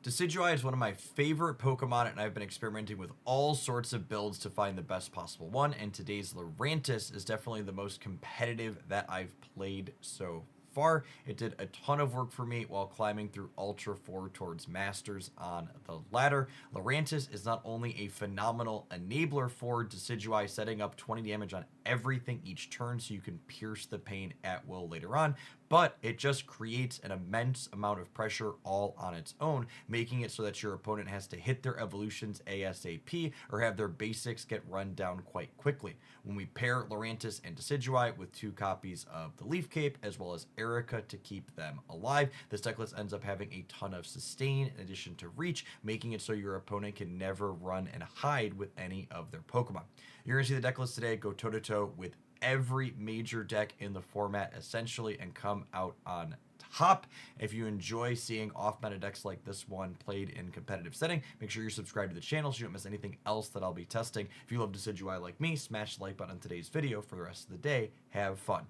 Decidueye is one of my favorite Pokemon, and I've been experimenting with all sorts of builds to find the best possible one, and today's Lurantis is definitely the most competitive that I've played so far. It did a ton of work for me while climbing through Ultra 4 towards Masters on the ladder. Lurantis is not only a phenomenal enabler for Decidueye, setting up 20 damage on everything each turn so you can pierce the pain at will later on, but it just creates an immense amount of pressure all on its own, making it so that your opponent has to hit their evolutions ASAP or have their basics get run down quite quickly. When we pair Lurantis and Decidueye with 2 copies of the Leaf Cape as well as Erica to keep them alive, this deck list ends up having a ton of sustain in addition to reach, making it so your opponent can never run and hide with any of their Pokemon. You're going to see the deck list today go toe-to-toe with every major deck in the format essentially and come out on top. If you enjoy seeing off-meta decks like this one played in competitive setting, make sure you're subscribed to the channel so you don't miss anything else that I'll be testing. If you love Decidueye like me, smash the like button on today's video. For the rest of the day, have fun.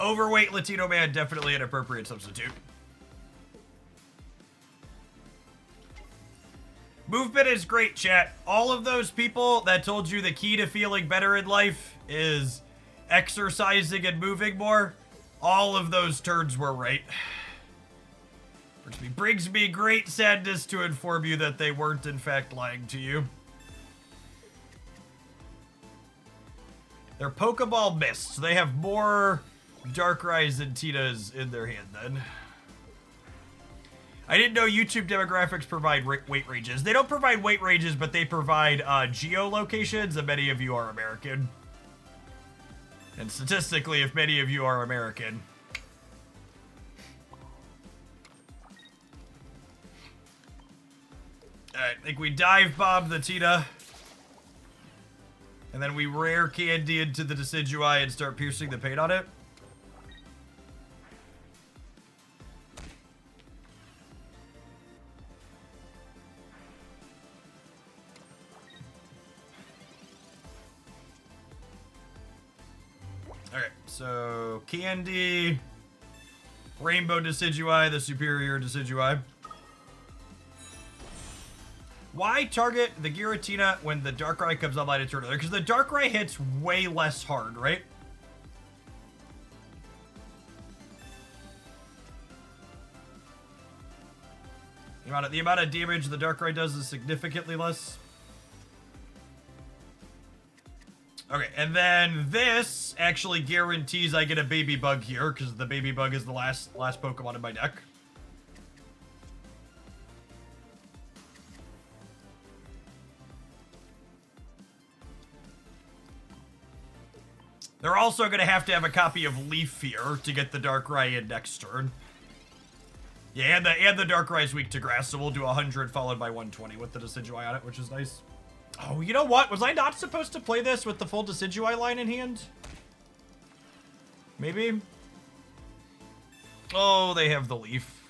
Overweight Latino man, definitely an appropriate substitute. Movement is great, chat. All of those people that told you the key to feeling better in life is exercising and moving more, all of those turds were right. Brings me great sadness to inform you that they weren't in fact lying to you. They're Pokeball mists. They have more Darkrai's and Tinas in their hand then. I didn't know YouTube demographics provide weight ranges. They don't provide weight ranges, but they provide geolocations, and many of you are American. And statistically, if many of you are American. Alright, I think we dive bomb the Tina. And then we rare candy into the Decidueye and start piercing the paint on it. Alright, so candy, rainbow Decidueye, the superior Decidueye. Why target the Giratina when the Darkrai comes online a turn earlier? Because the Darkrai hits way less hard, right? The amount of damage the Darkrai does is significantly less. Okay, and then this actually guarantees I get a baby bug here, because the baby bug is the last Pokemon in my deck. They're also going to have a copy of Leaf here to get the Darkrai in next turn. Yeah, and the Darkrai is weak to grass, so we'll do 100 followed by 120 with the Decidueye on it, which is nice. Oh, you know what? Was I not supposed to play this with the full Decidueye line in hand? Maybe? Oh, they have the Leaf.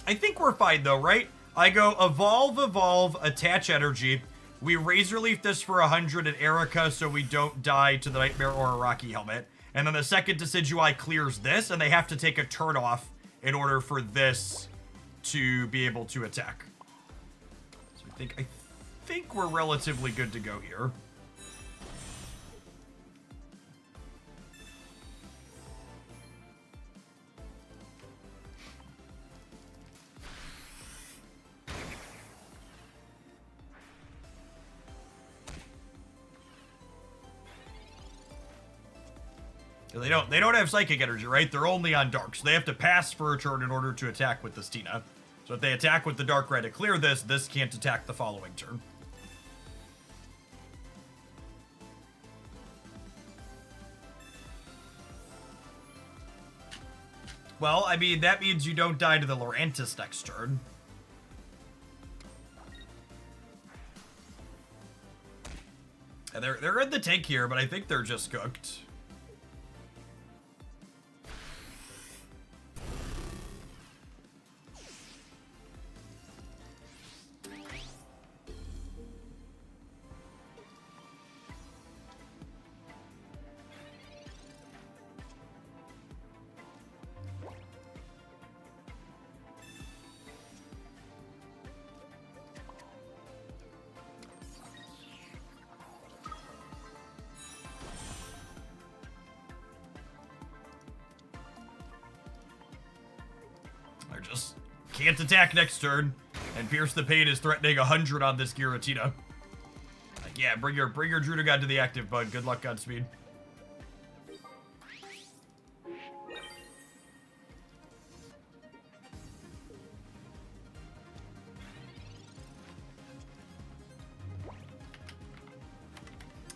I think we're fine though, right? I go evolve, evolve, attach energy. We Razor Leaf this for 100 at Erica so we don't die to the Nightmare or a Rocky Helmet. And then the second Decidueye clears this, and they have to take a turn off in order for this to be able to attack. So I think we're relatively good to go here. They don't have Psychic Energy, right? They're only on Dark, so they have to pass for a turn in order to attack with this Tina. So if they attack with the Darkrai to clear this, this can't attack the following turn. Well, I mean, that means you don't die to the Lurantis next turn. And they're in the tank here, but I think they're just cooked. Just can't attack next turn, and Pierce the Pain is threatening 100 on this Giratina. Like, yeah, bring your Drudogod to the active, bud. Good luck, Godspeed.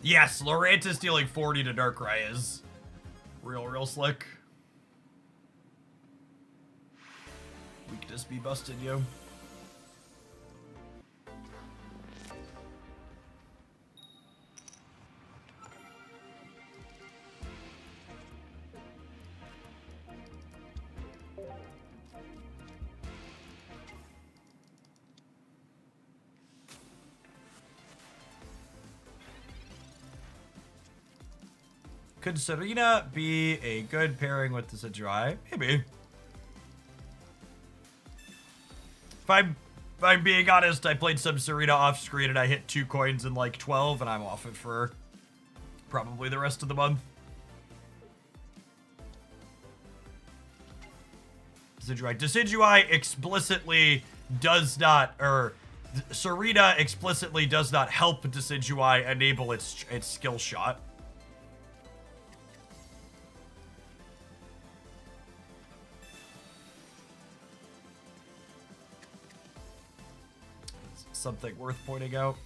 Yes, Lurantis dealing 40 to Darkrai is real slick. Weakness be busted, yo. Could Serena be a good pairing with the Decidueye? Maybe. If I'm being honest, I played some Serena off screen and I hit 2 coins in like 12 and I'm off it for probably the rest of the month. Decidueye explicitly does not, or Serena explicitly does not help Decidueye enable its skill shot. Something worth pointing out.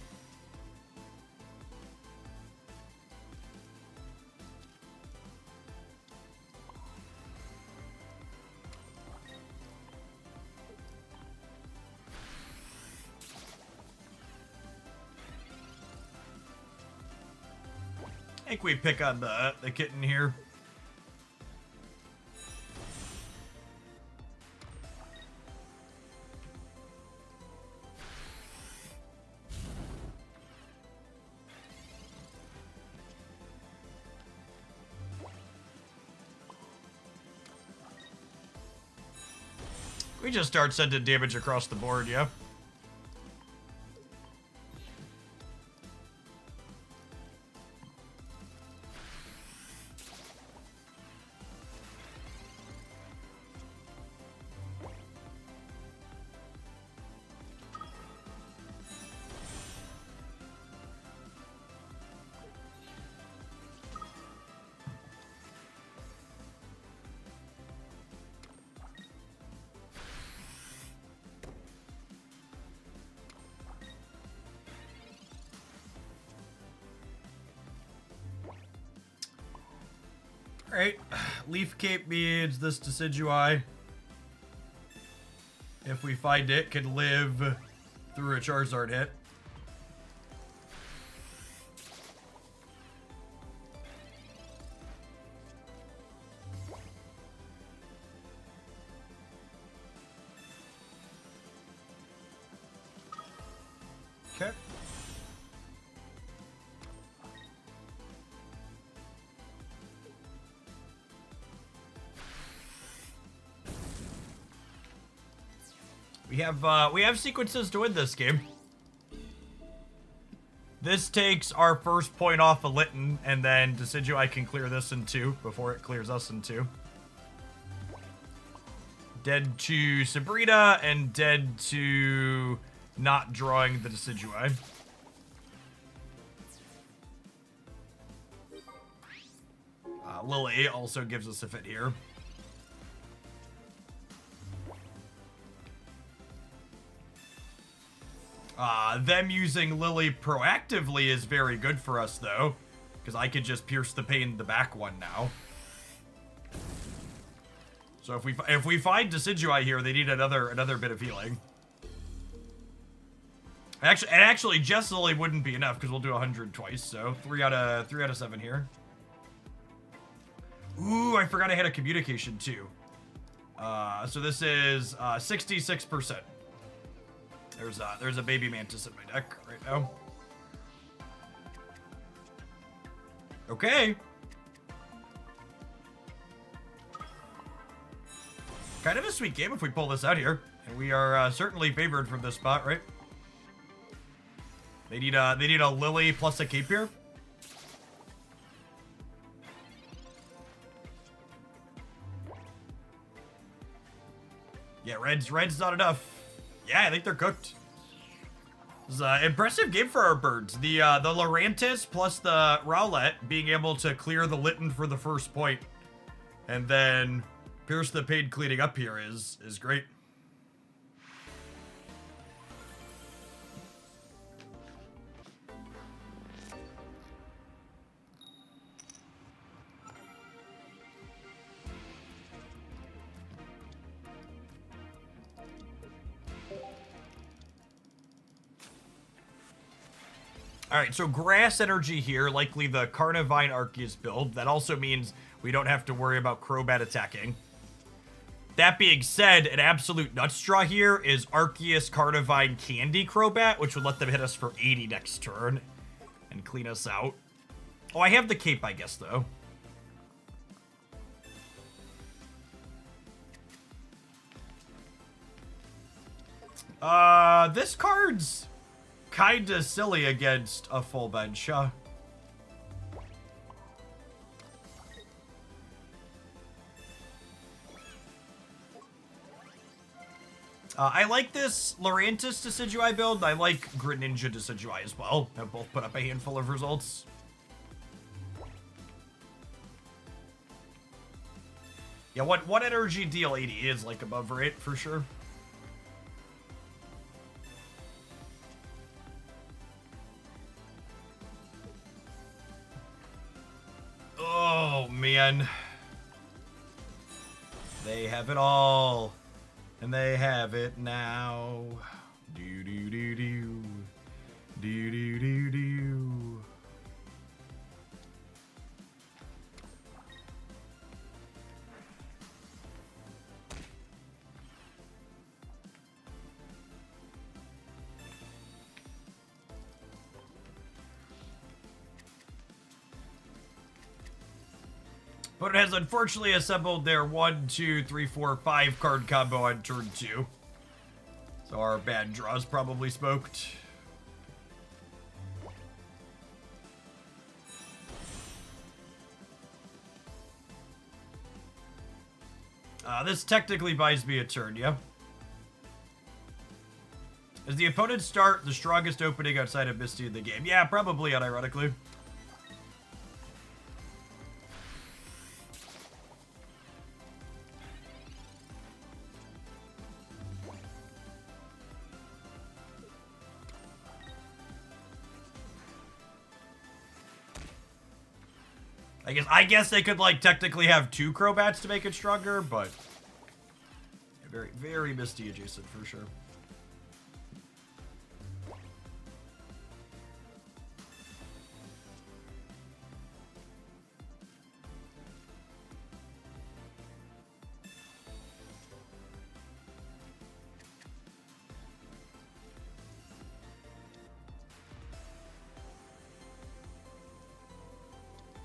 I think we pick on the kitten here. We just start sending damage across the board, yeah? Alright, Leaf Cape means this Decidueye, if we find it, can live through a Charizard hit. Okay. We have sequences to win this game. This takes our first point off of Litten, and then Decidueye can clear this in 2 before it clears us in 2. Dead to Sabrina, and dead to not drawing the Decidueye. Lily also gives us a fit here. Them using Lily proactively is very good for us, though, because I could just Pierce the Pain the back one now. So if we find Decidueye here, they need another bit of healing. Actually, Jessilly wouldn't be enough because we'll do 100 twice. So 3 out of 7 here. Ooh, I forgot I had a communication too. So this is 66%. There's a baby mantis in my deck right now. Okay. Kind of a sweet game if we pull this out here. And we are certainly favored from this spot, right? They need a Lily plus a cape here. Yeah, red's not enough. Yeah, I think they're cooked. This is an impressive game for our birds. The Lurantis plus the Rowlet being able to clear the Litten for the first point, and then Pierce the Pain cleaning up here is great. Alright, so grass energy here, likely the Carnivine Arceus build. That also means we don't have to worry about Crobat attacking. That being said, an absolute nutstraw here is Arceus Carnivine Candy Crobat, which would let them hit us for 80 next turn and clean us out. Oh, I have the cape, I guess, though. This card's kinda silly against a full bench, huh? I like this Lurantis Decidueye build. I like Greninja Decidueye as well. They both put up a handful of results. Yeah, what energy deal 80 is like above rate for sure. Oh, man. They have it all. And they have it now. Do do do do. Do do do do. But it has unfortunately assembled their 1, 2, 3, 4, 5 card combo on turn 2. So our bad draws probably smoked. This technically buys me a turn, yeah? Is the opponent start the strongest opening outside of Misty in the game? Yeah, probably, unironically. I guess they could, like, technically have 2 Crobats to make it stronger, but very, very Misty adjacent for sure.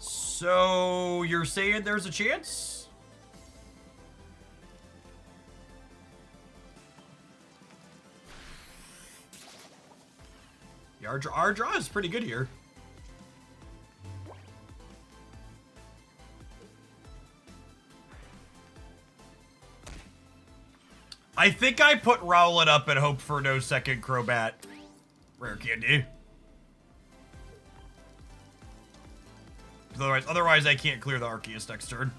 So, you're saying there's a chance? Yeah, our draw is pretty good here. I think I put Rowlet up and hope for no second Crobat rare candy. Otherwise, I can't clear the Arceus next turn.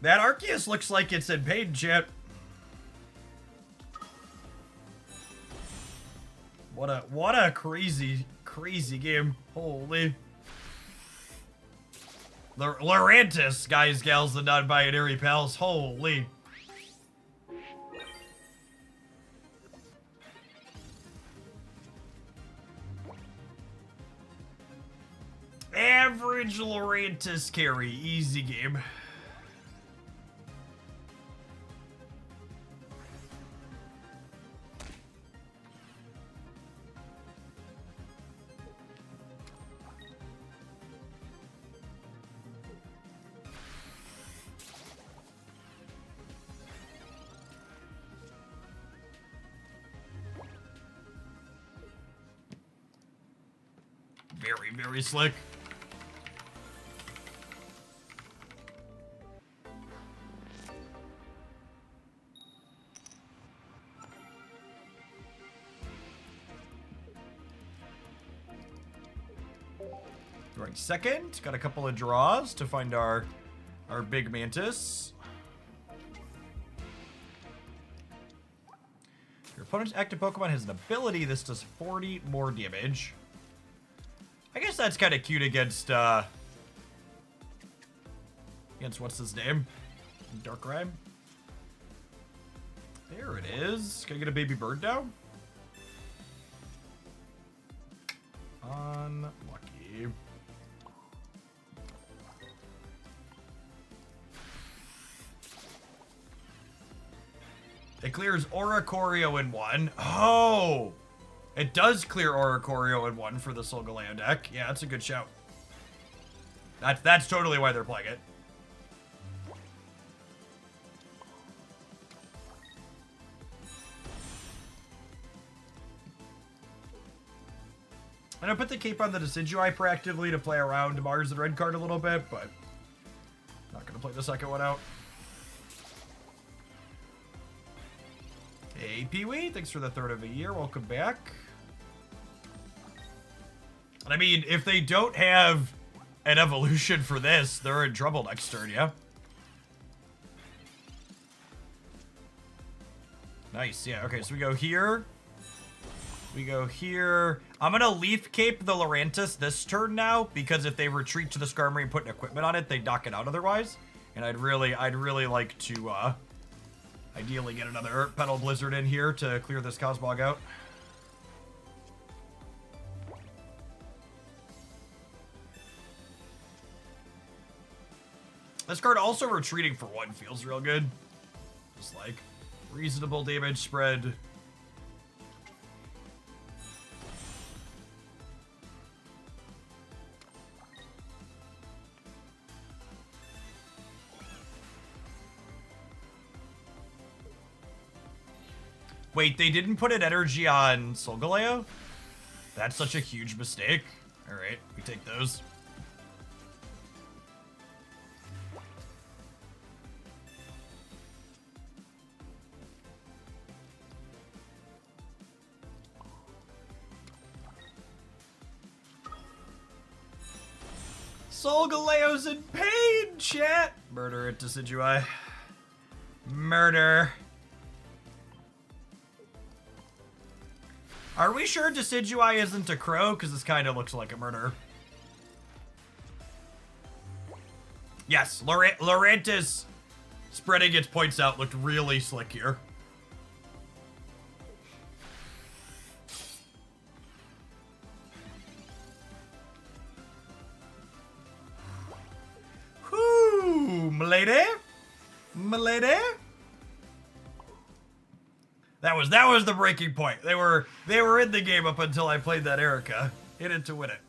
That Arceus looks like it's in pain, chat. What a crazy game. Holy. Lurantis, guys, gals, and non-binary pals. Holy. Average Lurantis carry. Easy game. Very, very slick. Going second. Got a couple of draws to find our big mantis. Your opponent's active Pokemon has an ability. This does 40 more damage. I guess that's kind of cute against what's his name? Darkrai. There it is. Can I get a baby bird down? Unlucky. It clears Oricorio in one. Oh! It does clear Oricorio in one for the Solgaleo deck. Yeah, that's a good shout. That's totally why they're playing it. And I put the cape on the Decidueye proactively to play around Mars and Red card a little bit, but not gonna play the second one out. Hey, Pee-wee, thanks for the third of a year. Welcome back. And I mean, if they don't have an evolution for this, they're in trouble next turn, yeah? Nice, yeah. Okay, so we go here. We go here. I'm gonna Leaf Cape the Lurantis this turn now, because if they retreat to the Skarmory and put an equipment on it, they knock it out otherwise. And I'd really like to, ideally get another Petal Blizzard in here to clear this Cosmog out. This card also retreating for one feels real good. Just like reasonable damage spread. Wait, they didn't put an energy on Solgaleo? That's such a huge mistake. Alright, we take those. Solgaleo's in pain, chat! Murder it, Decidueye. Murder. Are we sure Decidueye isn't a crow? Because this kind of looks like a murder. Yes, Lurantis spreading its points out looked really slick here. Whoo, m'lady? M'lady? That was the breaking point. They were in the game up until I played that Erica. Hit it to win it.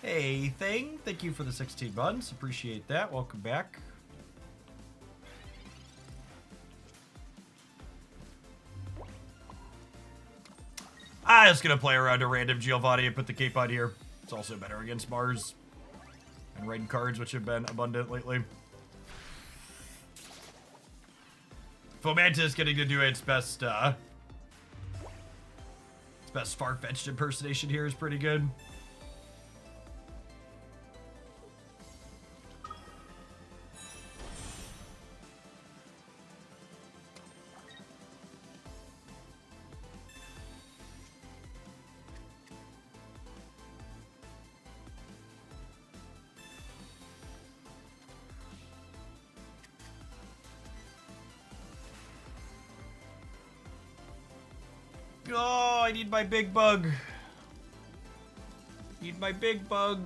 Hey, Thing. Thank you for the 16 buns. Appreciate that. Welcome back. I'm just gonna play around a random Giovanni and put the cape on here. It's also better against Mars and red cards, which have been abundant lately. Fomantis getting to do its best Best far-fetched impersonation here is pretty good. Oh, I need my big bug. Need my big bug.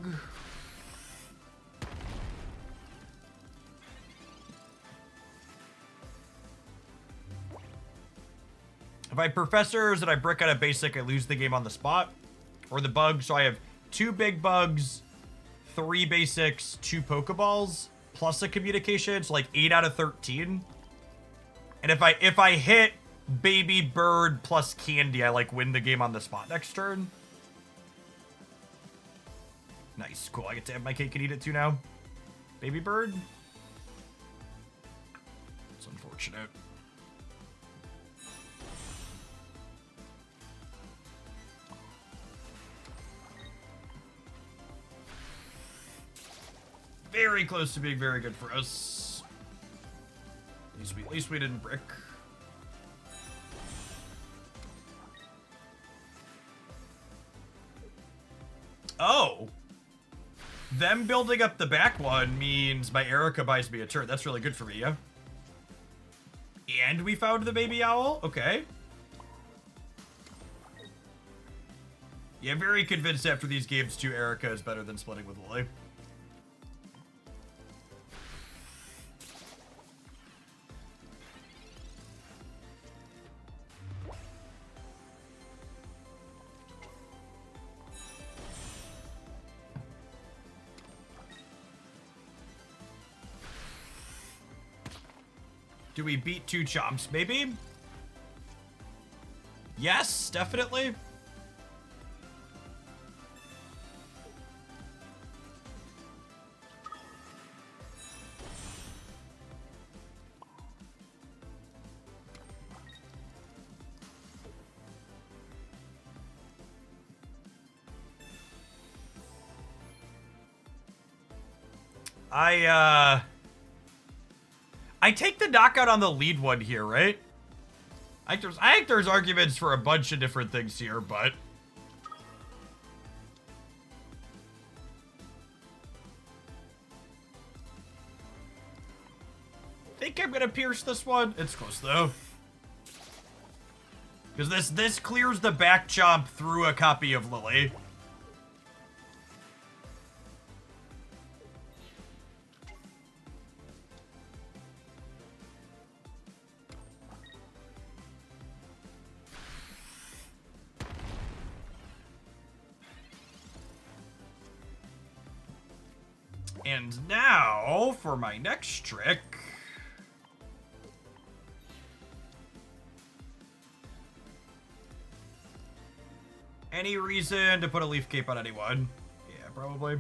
If I professors and I brick out a basic, I lose the game on the spot. Or the bug, so I have 2 big bugs, 3 basics, 2 Pokeballs, plus a communication, so like 8 out of 13. And if I hit baby bird plus candy, I like win the game on the spot next turn. Nice, cool. I get to have my cake and eat it too now. Baby bird. It's unfortunate. Very close to being very good for us. At least we didn't brick. Oh. Them building up the back one means my Erica buys me a turn. That's really good for me, yeah? And we found the baby owl? Okay. Yeah, very convinced after these games too, Erica is better than splitting with Lily. Do we beat 2 chomps, maybe? Yes, definitely. I take the knockout on the lead one here, right? I think there's arguments for a bunch of different things here, but I think I'm gonna pierce this one. It's close though. Because this clears the back chomp through a copy of Lily. And now, for my next trick... Any reason to put a leaf cape on anyone? Yeah, probably.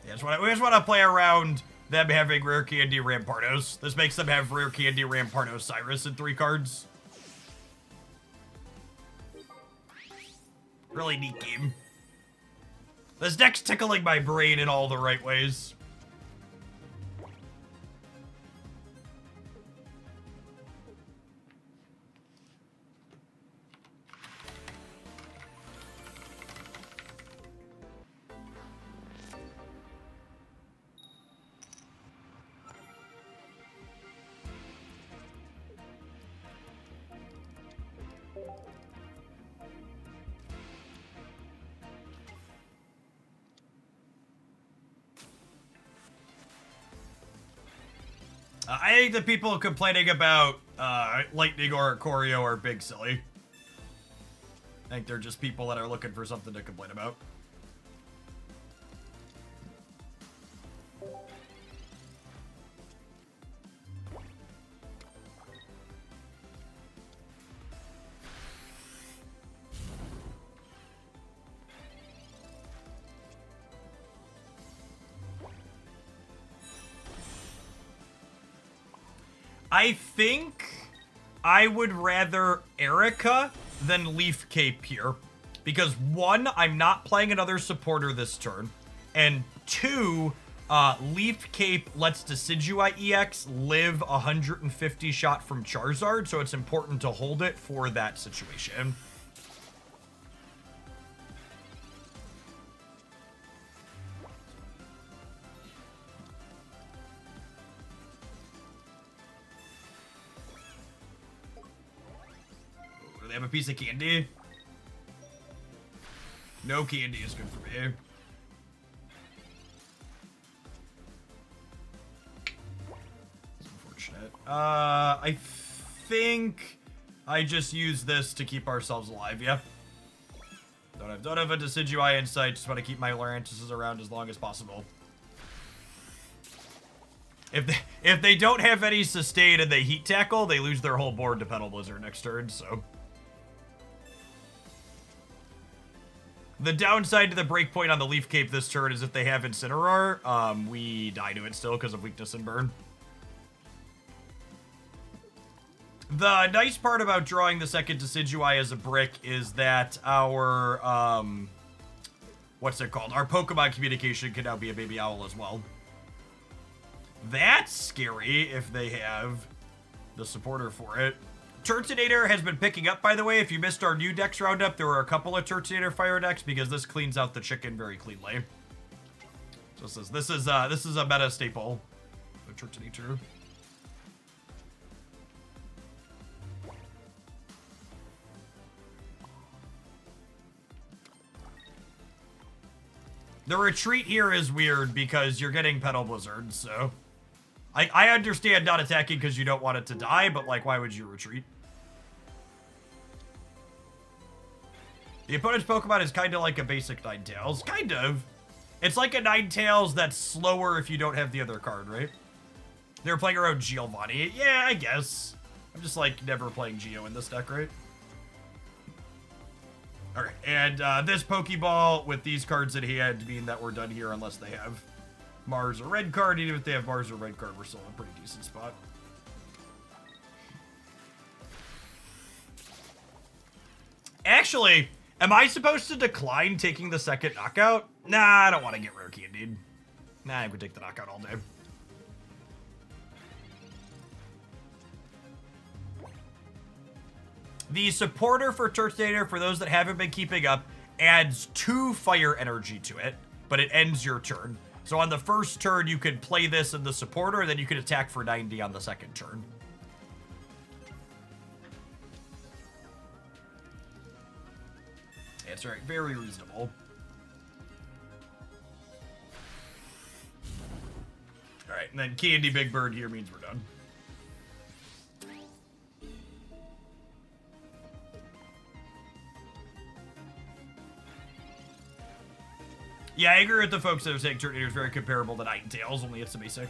Yeah, we just want to play around them having Rare Candy Rampardos. This makes them have Rare Candy Rampardos Cyrus in 3 cards. Really neat game. This deck's tickling my brain in all the right ways. I think the people complaining about Lightning or Choreo are big silly. I think they're just people that are looking for something to complain about. I think I would rather Erica than Leaf Cape here. Because 1, I'm not playing another supporter this turn. And 2, Leaf Cape lets Decidueye EX live 150 shot from Charizard, so it's important to hold it for that situation. Do they have a piece of candy? No candy is good for me. It's unfortunate. I think I just use this to keep ourselves alive, yeah. Don't have a Decidueye in sight, just want to keep my Lurantises around as long as possible. If they don't have any sustain and they heat tackle, they lose their whole board to Petal Blizzard next turn, so. The downside to the breakpoint on the Leaf Cape this turn is if they have Incineroar, we die to it still because of weakness and burn. The nice part about drawing the second Decidueye as a brick is that our, what's it called? Our Pokemon communication can now be a baby owl as well. That's scary if they have the supporter for it. Turtonator has been picking up, by the way. If you missed our new decks roundup, there were a couple of Turtonator fire decks because this cleans out the chicken very cleanly. So this is a meta staple. The Turtonator. The retreat here is weird because you're getting Petal Blizzard, so. I understand not attacking because you don't want it to die, but like, why would you retreat? The opponent's Pokemon is kind of like a basic Ninetales. Kind of. It's like a Ninetales that's slower if you don't have the other card, right? They're playing around Giovanni. Yeah, I guess. I'm just like never playing Geo in this deck, right? Alright, and this Pokeball with these cards in hand mean that we're done here unless they have Mars or red card. Even if they have Mars or red card, we're still in a pretty decent spot. Actually, am I supposed to decline taking the second knockout? Nah, I don't want to get rare candied. Nah, I would take the knockout all day. The supporter for Turtonator, for those that haven't been keeping up, adds 2 fire energy to it, but it ends your turn. So on the first turn, you could play this in the supporter, and then you could attack for 90 on the second turn. It's very reasonable. Alright, and then Candy Big Bird here means we're done. Yeah, I agree with the folks that are saying Turtonator is very comparable to Ninetales, only it's a basic.